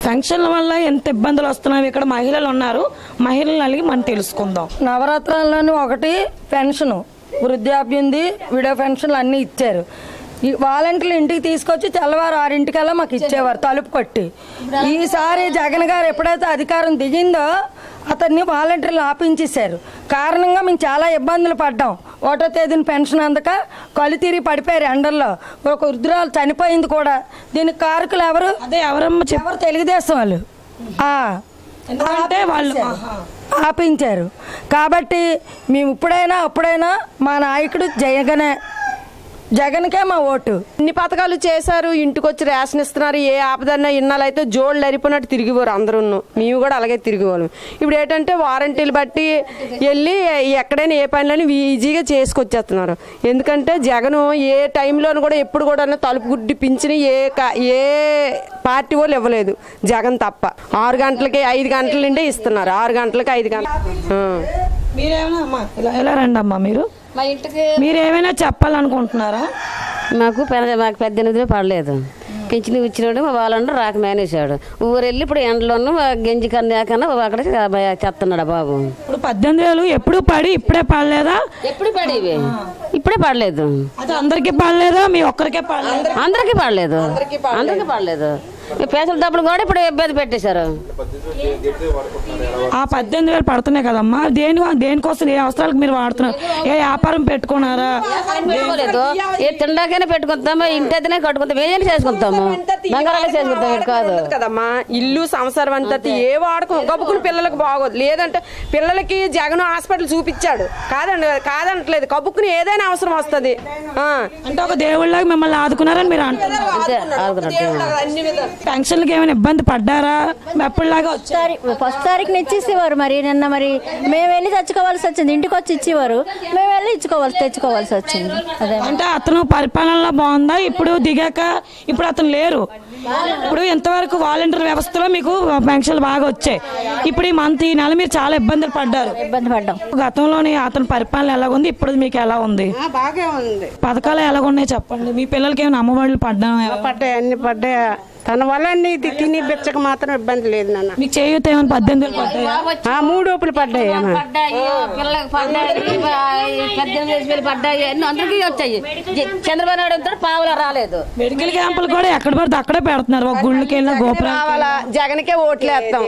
ఫంక్షన్ల వల్ల ఎంత ఇబ్బందులు వస్తున్నాయి ఇక్కడ మహిళలు ఉన్నారు మహిళలను అడిగి మనం తెలుసుకుందాం నవరాత్రుల్లోని ఒకటి పెన్షన్ వృద్ధాప్యంది విడో పెన్షన్లు అన్నీ ఇచ్చారు వాలంటీర్లు ఇంటికి తీసుకొచ్చి తెల్లవారు 6 మాకు ఇచ్చేవారు తలుపు కొట్టి ఈసారి జగన్ గారు ఎప్పుడైతే అధికారం దిగిందో అతన్ని వాలంటీర్లు ఆపించేశారు కారణంగా మేము చాలా ఇబ్బందులు పడ్డాం 1వ తేదీన పెన్షన్ అందక కళ్ళు తిరిగి పడిపోయారు ఎండల్లో ఒక వృద్ధురాలు చనిపోయింది కూడా దీనికి కారకులు ఎవరు అదే ఎవరమ్మా ఎవరు తెలుగుదేశం వాళ్ళు అంటే వాళ్ళు ఆపించారు కాబట్టి మేము అప్పుడైనా మా నాయకుడు జగన్కే మా ఓటు ఇన్ని పథకాలు చేశారు ఇంటికి వచ్చి రేషన్ ఇస్తున్నారు ఏ ఆపదన్నా ఇన్నాళ్ళైతే జోళ్ళు అరిపోయినట్టు తిరిగిపోరు అందరూ మేము కూడా అలాగే తిరిగిపోవాలి ఇప్పుడు ఏంటంటే వారంటీలు బట్టి వెళ్ళి ఎక్కడైనా ఏ పనులని ఈజీగా చేసుకొచ్చేస్తున్నారు ఎందుకంటే జగన్ ఏ టైంలోనూ కూడా ఎప్పుడు కూడా తలుపు గుడ్డి పింఛని ఏ పార్టీ వాళ్ళు ఇవ్వలేదు జగన్ తప్ప 6 గంటలకి 5 గంటల నుండే ఇస్తున్నారు 6 గంటలకి 5 గంటలు మీరేమైనా ఎలా రండి అమ్మా మీరేమైనా చెప్పాలనుకుంటున్నారా మాకు 18 పడలేదు పింఛను ఇచ్చినాడు మా వాళ్ళంటే రాక మేనేసాడు ఊరెళ్ళి ఇప్పుడు ఎండలోనూ గంజి కన్నా అక్కడ చెప్తున్నాడు బాబు ఇప్పుడు 18,000 ఎప్పుడు పడి ఇప్పుడే పడలేదా ఎప్పుడు పడేవి ఇప్పుడే పడలేదు అది అందరికీ పడలేదా మీ ఒక్కరికే పడలేదు అందరికీ పడలేదు పేసల డబ్బులు కూడా ఇప్పుడు ఇబ్బంది పెట్టేశారు ఆ 18,000 పడుతున్నాయి కదమ్మా దేనికోసం ఏ అవసరాలకు మీరు వాడుతున్నారు ఏ వ్యాపారం పెట్టుకున్నారా ఏ తిండాకైనా పెట్టుకుంటామా ఇంటి అయితేనే కట్టుకుంటాం ఏదైనా చేసుకుంటాము బంగారాలు చేసుకుంటాం కాదు కదమ్మా ఇల్లు సంసారం అంతా ఏ వాడుకో గబ్బుకుని పిల్లలకు బాగోదు లేదంటే పిల్లలకి జగన్ హాస్పిటల్ చూపించాడు కాదంటలేదు కబ్బుకుని ఏదైనా అవసరం వస్తుంది అంటే ఒక దేవుళ్ళకి మిమ్మల్ని ఆదుకున్నారని మీరు అంటున్నారు పెన్షన్లకి ఏమైనా ఇబ్బంది పడ్డారా ఎప్పటిలాగా ఫస్ట్ తారీఖున ఇచ్చేసేవారు మరి నిన్న మరి మేము వెళ్ళి తెచ్చుకోవాల్సి వచ్చింది ఇంటికి వచ్చి ఇచ్చేవారు మేము వెళ్ళి తెచ్చుకోవాల్సి వచ్చింది అదే అంటే అతను పరిపాలనలో బాగుందా ఇప్పుడు దిగాక ఇప్పుడు అతను లేరు ఇప్పుడు ఎంతవరకు వాలంటీర్ వ్యవస్థలో మీకు పెన్షన్లు బాగా వచ్చాయి ఇప్పుడు ఈ నెల మీరు చాలా ఇబ్బంది పడ్డాం గతంలోని అతని పరిపాలన ఎలాగుంది ఇప్పుడు మీకు ఎలా ఉంది బాగా ఉంది పథకాలు ఎలాగున్నాయి చెప్పండి మీ పిల్లలకి ఏమైనా అమ్మఒడులు పడ్డాయి అన్ని పడ్డాయి తన వల్ల తిని బెచ్చక మాత్రం ఇబ్బంది లేదు నాన్న మీకు చేయూత ఏమైనా 18,000 పడ్డాయా 3 డోపులు పడ్డాయి పడ్డాయి అందరికీ వచ్చాయి చంద్రబాబు నాయుడు పావులా రాలేదు మెడికల్ క్యాంపులు కూడా ఎక్కడ పడితే అక్కడే పెడుతున్నారు ఒక గుళ్ళకి వెళ్ళిన గోపురం జగన్కే ఓట్లు వేస్తాం